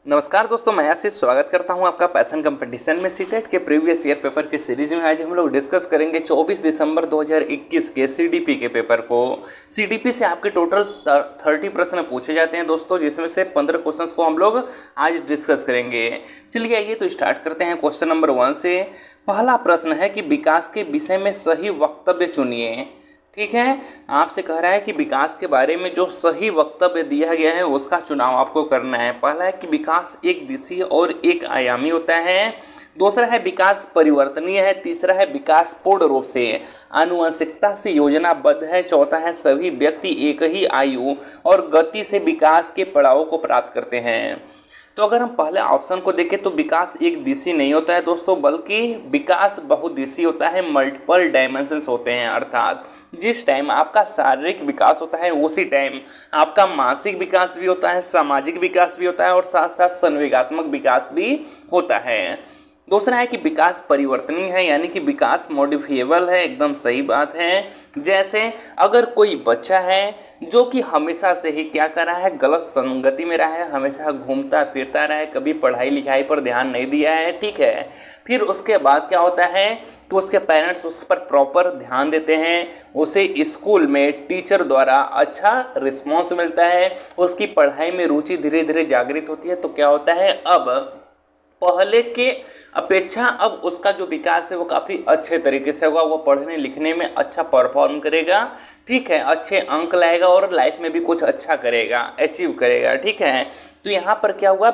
नमस्कार दोस्तों, मैं आशीष स्वागत करता हूं आपका पैशन कंपटीशन में सीटेट के प्रीवियस ईयर पेपर के सीरीज में। आज हम लोग डिस्कस करेंगे 24 दिसंबर 2021 के सीडीपी के पेपर को। सीडीपी से आपके टोटल 30 प्रश्न पूछे जाते हैं दोस्तों, जिसमें से 15 क्वेश्चंस को हम लोग आज डिस्कस करेंगे। चलिए आइए तो स्टार्ट करते हैं क्वेश्चन नंबर 1 से। पहला प्रश्न है कि विकास के विषय में सही वक्तव्य चुनिए। ठीक है, आपसे कह रहा है कि विकास के बारे में जो सही वक्तव्य दिया गया है उसका चुनाव आपको करना है। पहला है कि विकास एक दिशीय और एक आयामी होता है। दूसरा है विकास परिवर्तनीय है। तीसरा है विकास पूर्ण रूप से आनुवंशिकता से योजनाबद्ध है। चौथा है सभी व्यक्ति एक ही आयु और गति से विकास के पड़ाव को प्राप्त करते हैं। तो अगर हम पहले ऑप्शन को देखें तो विकास एक दिशी नहीं होता है दोस्तों, बल्कि विकास बहुदिशीय होता है। मल्टीपल डायमेंशंस होते हैं, अर्थात जिस टाइम आपका शारीरिक विकास होता है उसी टाइम आपका मानसिक विकास भी होता है, सामाजिक विकास भी होता है और साथ साथ संवेगात्मक विकास भी होता है। दूसरा है कि विकास परिवर्तनीय है, यानी कि विकास मॉडिफिएबल है। एकदम सही बात है। जैसे अगर कोई बच्चा है जो कि हमेशा से ही क्या कर रहा है, गलत संगति में रहा है, हमेशा घूमता फिरता रहा है, कभी पढ़ाई लिखाई पर ध्यान नहीं दिया है, ठीक है, फिर उसके बाद क्या होता है तो उसके पेरेंट्स उस पर प्रॉपर ध्यान देते हैं, उसे स्कूल में टीचर द्वारा अच्छा रिस्पॉन्स मिलता है, उसकी पढ़ाई में रुचि धीरे धीरे जागृत होती है। तो क्या होता है, अब पहले के अपेक्षा अब उसका जो विकास है वो काफ़ी अच्छे तरीके से होगा। वो पढ़ने लिखने में अच्छा परफॉर्म करेगा, ठीक है, अच्छे अंक लाएगा और लाइफ में भी कुछ अच्छा करेगा, अचीव करेगा, ठीक है। तो यहाँ पर क्या हुआ,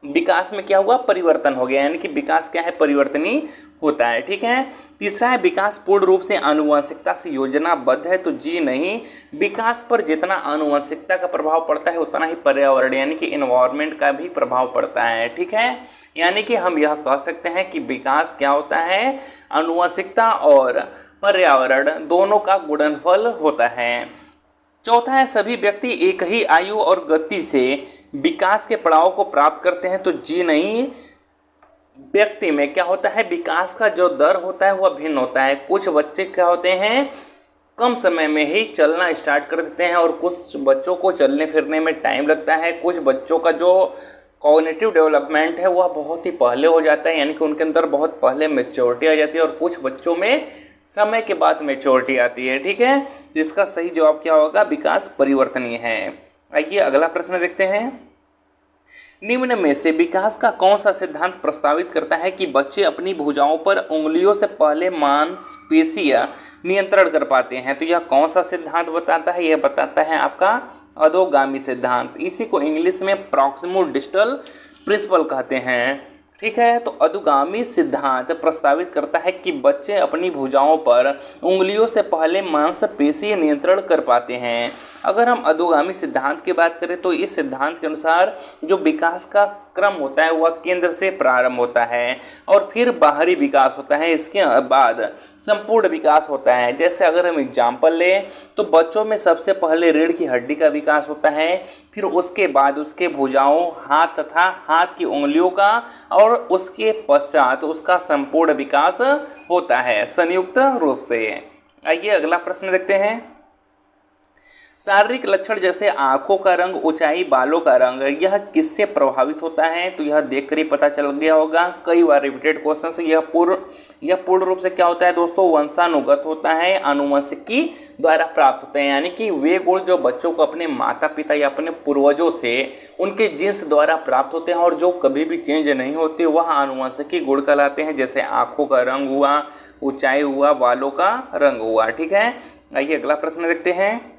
विकास में क्या हुआ, परिवर्तन हो गया, यानी कि विकास क्या है, परिवर्तनीय होता है, ठीक है। तीसरा है विकास पूर्ण रूप से आनुवंशिकता से योजनाबद्ध है। तो जी नहीं, विकास पर जितना आनुवंशिकता का प्रभाव पड़ता है उतना ही पर्यावरण यानी कि एनवायरनमेंट का भी प्रभाव पड़ता है, ठीक है। यानी कि हम यह कह सकते हैं कि विकास क्या होता है, आनुवंशिकता और पर्यावरण दोनों का गुणनफल होता है। चौथा है सभी व्यक्ति एक ही आयु और गति से विकास के पड़ाव को प्राप्त करते हैं। तो जी नहीं, व्यक्ति में क्या होता है, विकास का जो दर होता है वह भिन्न होता है। कुछ बच्चे क्या होते हैं, कम समय में ही चलना स्टार्ट कर देते हैं और कुछ बच्चों को चलने फिरने में टाइम लगता है। कुछ बच्चों का जो कॉग्निटिव डेवलपमेंट है वह बहुत ही पहले हो जाता है, यानी कि उनके अंदर बहुत पहले मैच्योरिटी आ जाती है और कुछ बच्चों में समय के बाद मैच्योरिटी आती है, ठीक है। तो इसका सही जवाब क्या होगा, विकास परिवर्तनीय है। आइए अगला प्रश्न देखते हैं। निम्न में से विकास का कौन सा सिद्धांत प्रस्तावित करता है कि बच्चे अपनी भुजाओं पर उंगलियों से पहले मांसपेशियां नियंत्रण कर पाते हैं। तो यह कौन सा सिद्धांत बताता है, यह बताता है आपका अधोगामी सिद्धांत। इसी को इंग्लिश में प्रॉक्सिमो डिस्टल प्रिंसिपल कहते हैं, ठीक है। तो अधोगामी सिद्धांत प्रस्तावित करता है कि बच्चे अपनी भुजाओं पर उंगलियों से पहले मांसपेशीय नियंत्रण कर पाते हैं। अगर हम अधोगामी सिद्धांत की बात करें तो इस सिद्धांत के अनुसार जो विकास का क्रम होता है वह केंद्र से प्रारंभ होता है और फिर बाहरी विकास होता है, इसके बाद संपूर्ण विकास होता है। जैसे अगर हम एग्जाम्पल लें तो बच्चों में सबसे पहले रीढ़ की हड्डी का विकास होता है, फिर उसके बाद उसके भुजाओं, हाथ तथा हाथ की उंगलियों का, और उसके पश्चात उसका संपूर्ण विकास होता है संयुक्त रूप से। आइए अगला प्रश्न देखते हैं। शारीरिक लक्षण जैसे आंखों का रंग, ऊंचाई, बालों का रंग, यह किससे प्रभावित होता है। तो यह देखकर ही पता चल गया होगा, कई बार रिपीटेड क्वेश्चन से। यह पूर्ण रूप से क्या होता है दोस्तों, वंशानुगत होता है, आनुवंशिकी द्वारा प्राप्त होते हैं। यानी कि वे गुण जो बच्चों को अपने माता पिता या अपने पूर्वजों से उनके जीन्स द्वारा प्राप्त होते हैं और जो कभी भी चेंज नहीं होते, वह आनुवंशिकी गुण कहलाते हैं। जैसे आंखों का रंग हुआ, ऊंचाई हुआ, बालों का रंग हुआ, ठीक है। आइए अगला प्रश्न देखते हैं।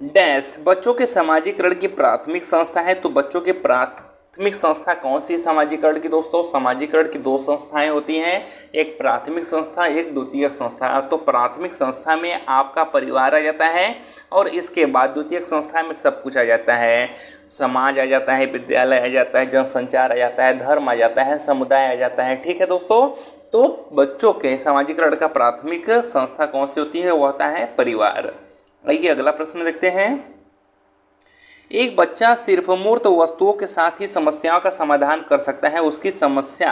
डैश बच्चों के समाजीकरण की प्राथमिक संस्था है। तो बच्चों की प्राथमिक संस्था कौन सी समाजीकरण की दोस्तों, समाजीकरण की दो संस्थाएं होती हैं, एक प्राथमिक संस्था, एक द्वितीयक संस्था। तो प्राथमिक संस्था में आपका परिवार आ जाता है और इसके बाद द्वितीयक संस्था में सब कुछ आ जाता है। समाज आ जाता है, विद्यालय आ जाता है, जनसंचार आ जाता है, धर्म आ जाता है, समुदाय आ जाता है, ठीक है दोस्तों। तो बच्चों के समाजीकरण का प्राथमिक संस्था कौन सी होती है, वो होता है परिवार। आइए अगला प्रश्न देखते हैं। एक बच्चा सिर्फ मूर्त वस्तुओं के साथ ही समस्याओं का समाधान कर सकता है। उसकी समस्या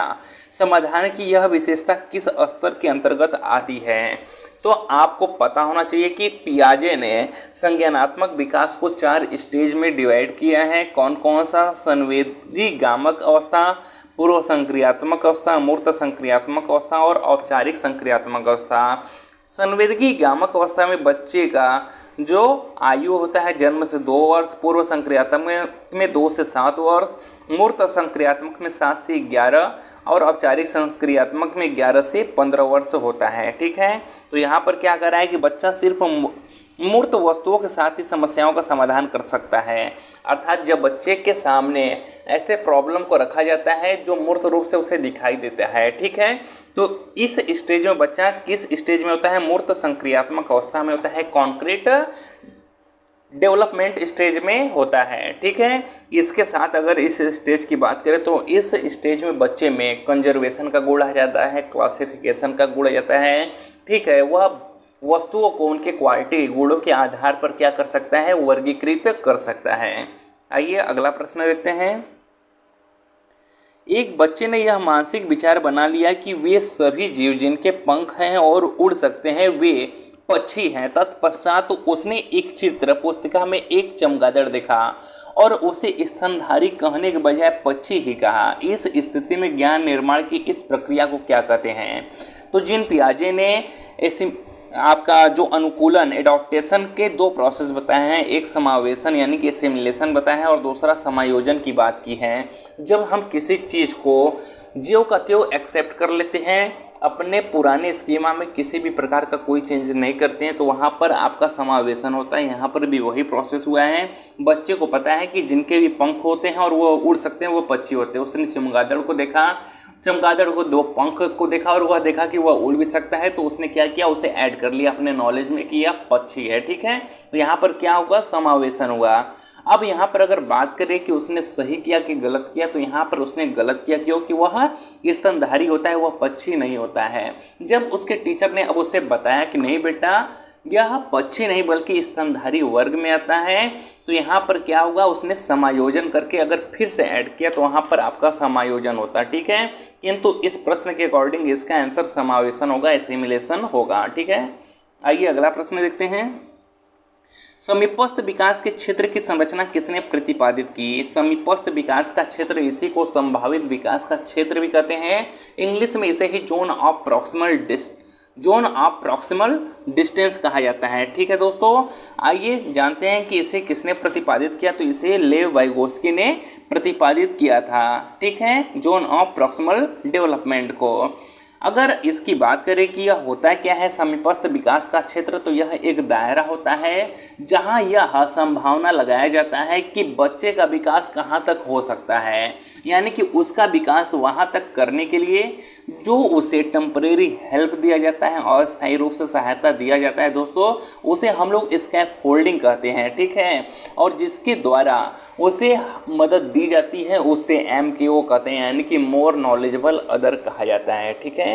समाधान की यह विशेषता किस स्तर के अंतर्गत आती है? तो आपको पता होना चाहिए कि पियाजे ने संज्ञानात्मक विकास को 4 स्टेज में डिवाइड किया है। कौन कौन सा? संवेदी गामक अवस्था, पूर्व संक्रियात्मक अवस्था, मूर्त संक्रियात्मक अवस्था और औपचारिक संक्रियात्मक अवस्था। संवेदगी गामक अवस्था में बच्चे का जो आयु होता है जन्म से 2 वर्ष, पूर्व संक्रियात्मक में 2 से 7 वर्ष, मूर्त संक्रियात्मक में 7 से 11 और औपचारिक संक्रियात्मक में 11 से 15 वर्ष होता है। ठीक है, तो यहाँ पर क्या कर रहा है कि बच्चा सिर्फ मूर्त वस्तुओं के साथ ही समस्याओं का समाधान कर सकता है। अर्थात जब बच्चे के सामने ऐसे प्रॉब्लम को रखा जाता है जो मूर्त रूप से उसे दिखाई देता है, ठीक है, तो इस स्टेज में बच्चा किस स्टेज में होता है? मूर्त संक्रियात्मक अवस्था में होता है, कॉन्क्रीट डेवलपमेंट स्टेज में होता है। ठीक है, इसके साथ अगर इस स्टेज की बात करें तो इस स्टेज में बच्चे में कंजर्वेशन का गुण आ जाता है, क्लासिफिकेशन का गुण आ जाता है। ठीक है, वह वस्तुओं को उनके क्वालिटी गुणों के आधार पर क्या कर सकता है? वर्गीकृत कर सकता है। आइए अगला प्रश्न देखते हैं। एक बच्चे ने यह मानसिक विचार बना लिया कि वे सभी जीव जिनके पंख हैं और उड़ सकते हैं वे पक्षी हैं। तत्पश्चात उसने एक चित्र पुस्तिका में एक चमगादड़ देखा और उसे स्तनधारी कहने के बजाय पक्षी ही कहा। इस स्थिति में ज्ञान निर्माण की इस प्रक्रिया को क्या कहते हैं? तो जीन पियाजे ने ऐसी आपका जो अनुकूलन एडॉप्टेशन के 2 प्रोसेस बताए हैं, एक समावेशन यानी कि एसिमिलेशन बताया है और दूसरा समायोजन की बात की है। जब हम किसी चीज़ को ज्यों का त्यों एक्सेप्ट कर लेते हैं, अपने पुराने स्कीमा में किसी भी प्रकार का कोई चेंज नहीं करते हैं, तो वहाँ पर आपका समावेशन होता है। यहाँ पर भी वही प्रोसेस हुआ है। बच्चे को पता है कि जिनके भी पंख होते हैं और वो उड़ सकते हैं वो पक्षी होते हैं। उसने चमगादड़ को देखा, चमगादड़ को 2 पंख को देखा और वह देखा कि वह उड़ भी सकता है, तो उसने क्या किया? उसे ऐड कर लिया अपने नॉलेज में कि यह पक्षी है। ठीक है, तो यहाँ पर क्या होगा? समावेशन हुआ। अब यहाँ पर अगर बात करें कि उसने सही किया कि गलत किया, तो यहाँ पर उसने गलत किया क्योंकि वह स्तनधारी होता है, वह पक्षी नहीं होता है। जब उसके टीचर ने अब उसे बताया कि नहीं बेटा यह पक्षी नहीं बल्कि स्तनधारी वर्ग में आता है, तो यहाँ पर क्या होगा? उसने समायोजन करके अगर फिर से ऐड किया तो वहाँ पर आपका समायोजन होता है। ठीक है, किंतु इस प्रश्न के अकॉर्डिंग इसका आंसर समावेशन होगा, एसिमिलेशन होगा। ठीक है, आइए अगला प्रश्न देखते हैं। समीपस्थ विकास के क्षेत्र की संरचना किसने प्रतिपादित की? समीपस्थ विकास का क्षेत्र, इसी को संभावित विकास का क्षेत्र भी कहते हैं। इंग्लिश में इसे ही जोन ऑफ प्रॉक्सिमल डिस्टेंस कहा जाता है। ठीक है दोस्तों, आइए जानते हैं कि इसे किसने प्रतिपादित किया। तो इसे लेव वाइगोस्की ने प्रतिपादित किया था। ठीक है, जोन ऑफ प्रॉक्सिमल डेवलपमेंट को। अगर इसकी बात करें कि यह होता क्या है समीपस्थ विकास का क्षेत्र, तो यह एक दायरा होता है जहां यह संभावना लगाया जाता है कि बच्चे का विकास कहां तक हो सकता है, यानी कि उसका विकास वहां तक करने के लिए जो उसे टेम्परेरी हेल्प दिया जाता है और स्थायी रूप से सहायता दिया जाता है दोस्तों, उसे हम लोग स्कैप होल्डिंग कहते हैं। ठीक है, और जिसके द्वारा उसे मदद दी जाती है उसे MKO कहते हैं, यानी कि मोर नॉलेजेबल अदर कहा जाता है। ठीक है,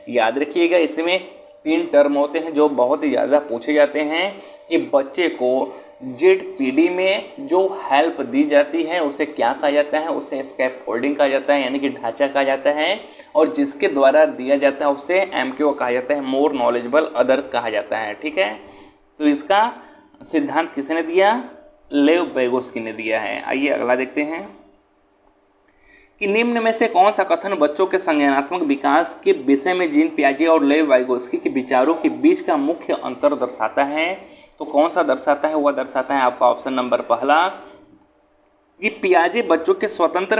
याद रखिएगा इसमें 3 टर्म होते हैं जो बहुत ही ज़्यादा पूछे जाते हैं कि बच्चे को ZPD में जो हेल्प दी जाती है उसे क्या कहा जाता है? उसे स्कैप होल्डिंग कहा जाता है, यानी कि ढांचा कहा जाता है, और जिसके द्वारा दिया जाता है उसे MKO कहा जाता है, मोर नॉलेजेबल अदर कहा जाता है। ठीक है, तो इसका सिद्धांत किसने दिया? लेव वाइगोस्की ने दिया है। आइए अगला देखते हैं कि निम्न में से कौन सा कथन बच्चों के संज्ञानात्मक विकास के विषय में जीन पियाजे और लेव वाइगोस्की के विचारों के बीच का मुख्य अंतर दर्शाता है? तो कौन सा दर्शाता है? वह दर्शाता है आपका ऑप्शन नंबर पहला कि पियाजे बच्चों के स्वतंत्र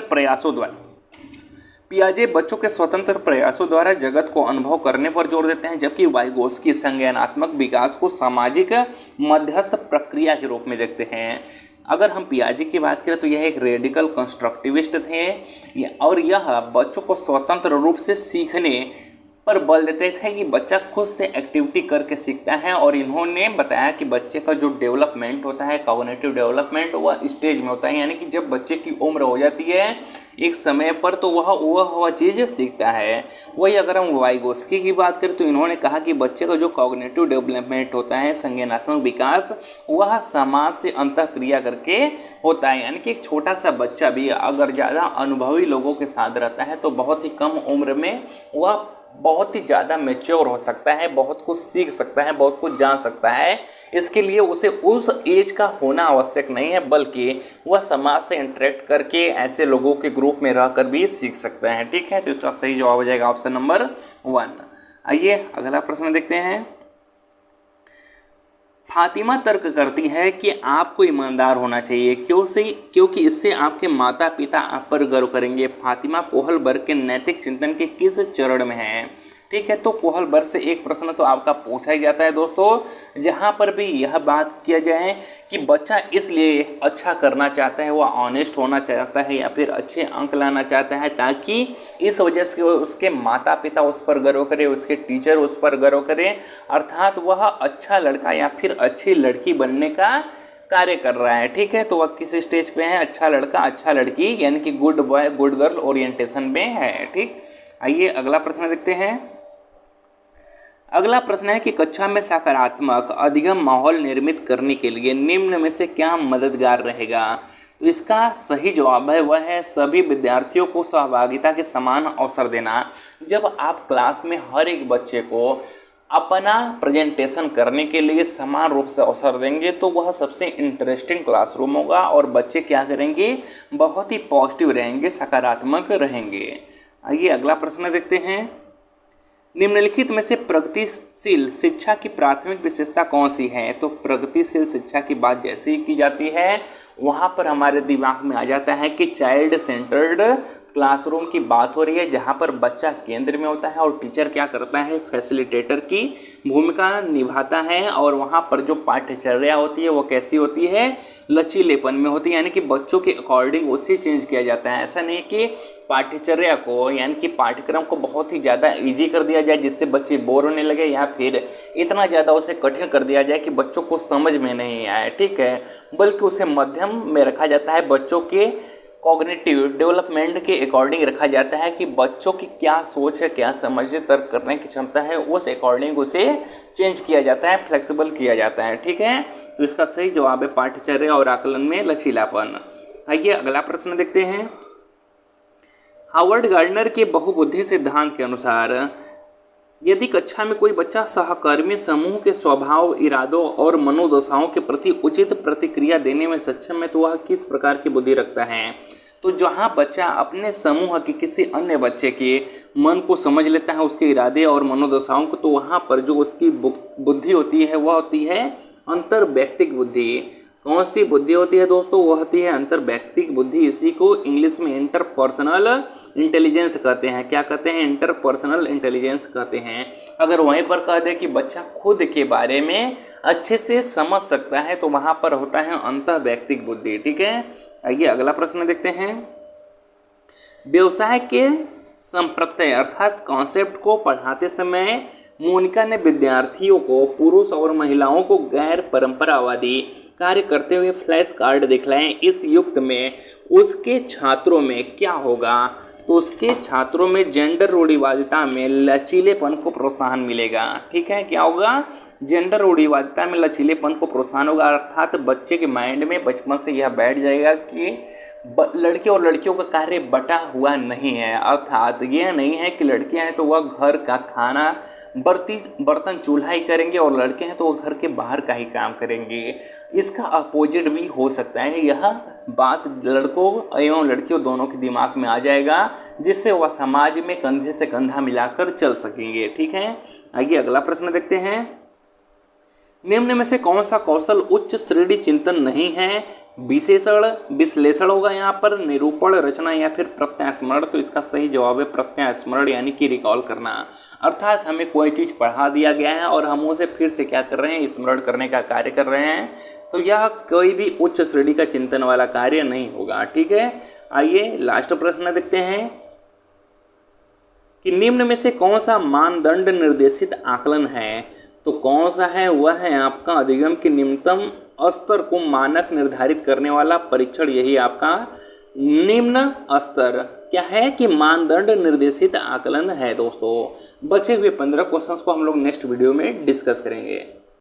प्रयासों द्वारा जगत को अनुभव करने पर जोर देते हैं, जबकि वाइगोस्की संज्ञानात्मक विकास को सामाजिक मध्यस्थ प्रक्रिया के रूप में देखते हैं। अगर हम पियाजे की बात करें तो यह एक रेडिकल कंस्ट्रक्टिविस्ट थे और यह बच्चों को स्वतंत्र रूप से सीखने पर बल देते थे कि बच्चा खुद से एक्टिविटी करके सीखता है, और इन्होंने बताया कि बच्चे का जो डेवलपमेंट होता है, कॉग्निटिव डेवलपमेंट, वह स्टेज में होता है, यानी कि जब बच्चे की उम्र हो जाती है एक समय पर तो वह चीज़ सीखता है। वही अगर हम वाइगोस्की की बात करें तो इन्होंने कहा कि बच्चे का जो कॉग्निटिव डेवलपमेंट होता है, संज्ञानात्मक विकास, वह समाज से अंतःक्रिया करके होता है, यानी कि एक छोटा सा बच्चा भी अगर ज़्यादा अनुभवी लोगों के साथ रहता है तो बहुत ही कम उम्र में वह बहुत ही ज़्यादा मैच्योर हो सकता है, बहुत कुछ सीख सकता है, बहुत कुछ जान सकता है। इसके लिए उसे उस एज का होना आवश्यक नहीं है, बल्कि वह समाज से इंटरेक्ट करके ऐसे लोगों के ग्रुप में रहकर भी सीख सकता है। ठीक है, तो इसका सही जवाब हो जाएगा ऑप्शन नंबर 1। आइए अगला प्रश्न देखते हैं। फातिमा तर्क करती है कि आपको ईमानदार होना चाहिए, क्योंकि इससे आपके माता पिता आप पर गर्व करेंगे। फातिमा कोहलबर्ग के नैतिक चिंतन के किस चरण में है? ठीक है, तो कोहलबर्ग से एक प्रश्न तो आपका पूछा ही जाता है दोस्तों, जहाँ पर भी यह बात किया जाए कि बच्चा इसलिए अच्छा करना चाहता है, वह ऑनेस्ट होना चाहता है या फिर अच्छे अंक लाना चाहता है, ताकि इस वजह से उसके माता पिता उस पर गर्व करें, उसके टीचर उस पर गर्व करें, अर्थात वह अच्छा लड़का या फिर अच्छी लड़की बनने का कार्य कर रहा है। ठीक है, तो वह किस स्टेज पे है? अच्छा लड़का अच्छा लड़की, यानी कि good boy good girl orientation में है। ठीक, आइए अगला प्रश्न देखते हैं। अगला प्रश्न है कि कक्षा में सकारात्मक अधिगम माहौल निर्मित करने के लिए निम्न में से क्या मददगार रहेगा? तो इसका सही जवाब है वह है सभी विद्यार्थियों को सहभागिता के समान अवसर देना। जब आप क्लास में हर एक बच्चे को अपना प्रेजेंटेशन करने के लिए समान रूप से अवसर देंगे तो वह सबसे इंटरेस्टिंग क्लासरूम होगा और बच्चे क्या करेंगे? बहुत ही पॉजिटिव रहेंगे, सकारात्मक रहेंगे। आइए अगला प्रश्न देखते हैं। निम्नलिखित में से प्रगतिशील शिक्षा की प्राथमिक विशेषता कौन सी है? तो प्रगतिशील शिक्षा की बात जैसे ही की जाती है वहाँ पर हमारे दिमाग में आ जाता है कि चाइल्ड सेंटर्ड क्लासरूम की बात हो रही है, जहाँ पर बच्चा केंद्र में होता है और टीचर क्या करता है? फैसिलिटेटर की भूमिका निभाता है। और वहाँ पर जो पाठ्यचर्या होती है वो कैसी होती है? लचीलेपन में होती है, यानी कि बच्चों के अकॉर्डिंग उसे चेंज किया जाता है। ऐसा नहीं कि पाठ्यचर्या को यानी कि पाठ्यक्रम को बहुत ही ज़्यादा ईजी कर दिया जाए जिससे बच्चे बोर होने लगे, या फिर इतना ज़्यादा उसे कठिन कर दिया जाए कि बच्चों को समझ में नहीं आए। ठीक है, बल्कि उसे मध्यम में रखा जाता है, बच्चों के कॉग्निटिव डेवलपमेंट के अकॉर्डिंग रखा जाता है कि बच्चों की क्या सोच है, क्या समझ है, तर्क करने की क्षमता है, उस अकॉर्डिंग उसे चेंज किया जाता है, फ्लेक्सिबल किया जाता है। ठीक है, तो इसका सही जवाब है पाठ्यचर्या और आकलन में लचीलापन। आइए अगला प्रश्न देखते हैं। हावर्ड गार्डनर के बहुबुद्धि सिद्धांत के अनुसार यदि कक्षा में कोई बच्चा सहकर्मी समूह के स्वभाव, इरादों और मनोदशाओं के प्रति उचित प्रतिक्रिया देने में सक्षम है तो वह किस प्रकार की बुद्धि रखता है? तो जहाँ बच्चा अपने समूह के किसी अन्य बच्चे के मन को समझ लेता है, उसके इरादे और मनोदशाओं को, तो वहाँ पर जो उसकी बुद्धि होती है वह होती है अंतर्वैयक्तिक बुद्धि। कौन सी बुद्धि होती है दोस्तों? वो होती है अंतर्वैयक्तिक बुद्धि। इसी को इंग्लिश में इंटरपर्सनल इंटेलिजेंस कहते हैं। क्या कहते हैं? इंटरपर्सनल इंटेलिजेंस कहते हैं। अगर वहीं पर कह दे कि बच्चा खुद के बारे में अच्छे से समझ सकता है तो वहाँ पर होता है अंतर्वैयक्तिक बुद्धि। ठीक है, आइए अगला प्रश्न देखते हैं। व्यवसाय के संप्रत्यय अर्थात कॉन्सेप्ट को पढ़ाते समय मोनिका ने विद्यार्थियों को पुरुष और महिलाओं को गैर परंपरावादी कार्य करते हुए फ्लैश कार्ड दिखलाएं। इस युक्त में उसके छात्रों में क्या होगा? तो उसके छात्रों में जेंडर रूढ़िवादिता में लचीलेपन को प्रोत्साहन मिलेगा। ठीक है, क्या होगा? जेंडर रूढ़िवादिता में लचीलेपन को प्रोत्साहन होगा, अर्थात बच्चे के माइंड में बचपन से यह बैठ जाएगा कि लड़के और लड़कियों का कार्य बटा हुआ नहीं है। अर्थात यह नहीं है कि लड़कियां हैं तो वह घर का खाना बर्तन चूल्हा ही करेंगे और लड़के हैं तो वो घर के बाहर का ही काम करेंगे। इसका अपोजिट भी हो सकता है। यह बात लड़कों एवं लड़कियों दोनों के दिमाग में आ जाएगा, जिससे वह समाज में कंधे से कंधा मिलाकर चल सकेंगे। ठीक है, आइए अगला प्रश्न देखते हैं। निम्न में से कौन सा कौशल उच्च श्रेणी चिंतन नहीं है? विश्लेषण होगा यहाँ पर, निरूपण, रचना या फिर प्रत्यास्मरण। तो इसका सही जवाब है प्रत्यास्मरण, यानी कि रिकॉल करना। अर्थात हमें कोई चीज़ पढ़ा दिया गया है और हम उसे फिर से क्या कर रहे हैं? स्मरण करने का कार्य कर रहे हैं। तो यह कोई भी उच्च श्रेणी का चिंतन वाला कार्य नहीं होगा। ठीक है, आइए लास्ट प्रश्न देखते हैं। कि निम्न में से कौन सा मानदंड निर्देशित आकलन है, तो कौन सा है, वह है आपका अधिगम के निम्नतम स्तर को मानक निर्धारित करने वाला परीक्षण, यही आपका निम्न स्तर क्या है कि मानदंड निर्देशित आकलन है। दोस्तों बचे हुए 15 क्वेश्चंस को हम लोग नेक्स्ट वीडियो में डिस्कस करेंगे।